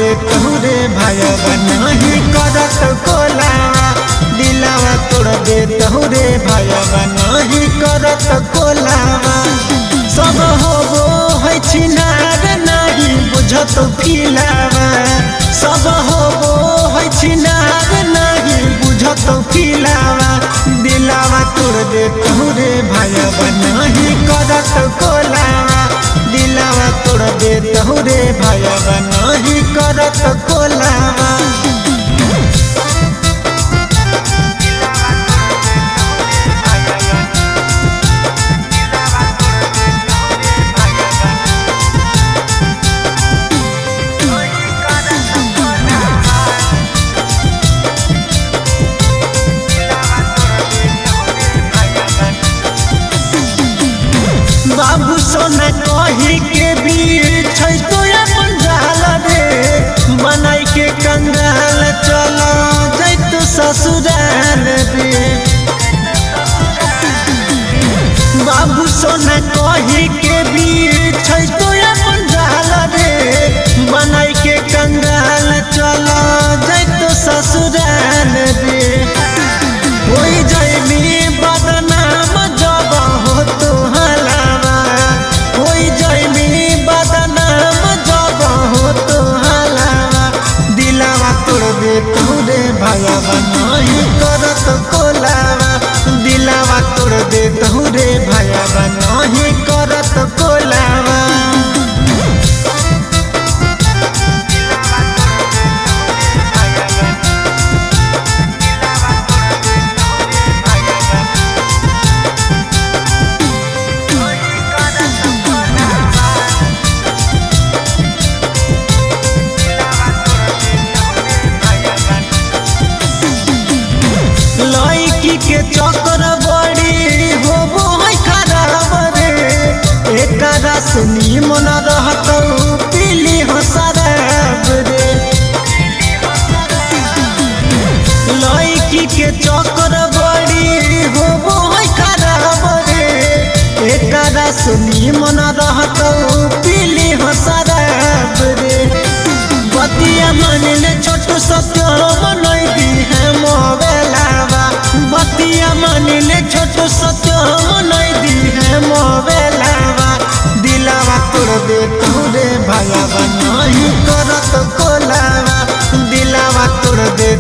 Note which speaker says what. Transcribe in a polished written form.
Speaker 1: दे तोरे भाईवा नहीं करत कोलावा दिलावा तोड़ दे तोरे भाईवा नहीं करत कोलावा सब होबो है छिनार नहीं बुझत फिलावा सब होबो है छिनार नहीं बुझत फिलावा दिलावा तोड़ दे तोरे भाईवा नहीं करत कोलावा दिलावा तोड़ दे तोरे भाईवा नहीं करत कोलावा। बाबू सोना कही के बीच तो अपन जाल रे बनाई के कंगाल चलो जैत ससुराल रे बाबू सोना कही के बीच तो अपन जाल रे बनाई के कंगाल चलो जैत ससुराल रे होई जाइमी बदनाम जब हो तो हलावा होई जाइमी बदनाम जब हो तो हलावा दिलावा तोड़ दे तोरे भाईवा नहीं करत कोलावा दिलावा तोड़ दे तोरे भाईवा नहीं करत कोलावा। लड़की के चक्कर बड़ी होबो है खराब रे एकरा से निमन रहत पीली हो शराब रे लड़की के चक्कर बड़ी होबो है खराब रे एकरा से निमन रहत पीली हो शराब रे बतिया मानिले छोटू सत्य नहीं दी है मोबाइलावा बतिया मानिले छोटू सत्य नहीं दी है मोबाइलावा दिलावा तोड़ दे तोरे भाईवा नहीं करत कोलावा दिलावा तोड़ दे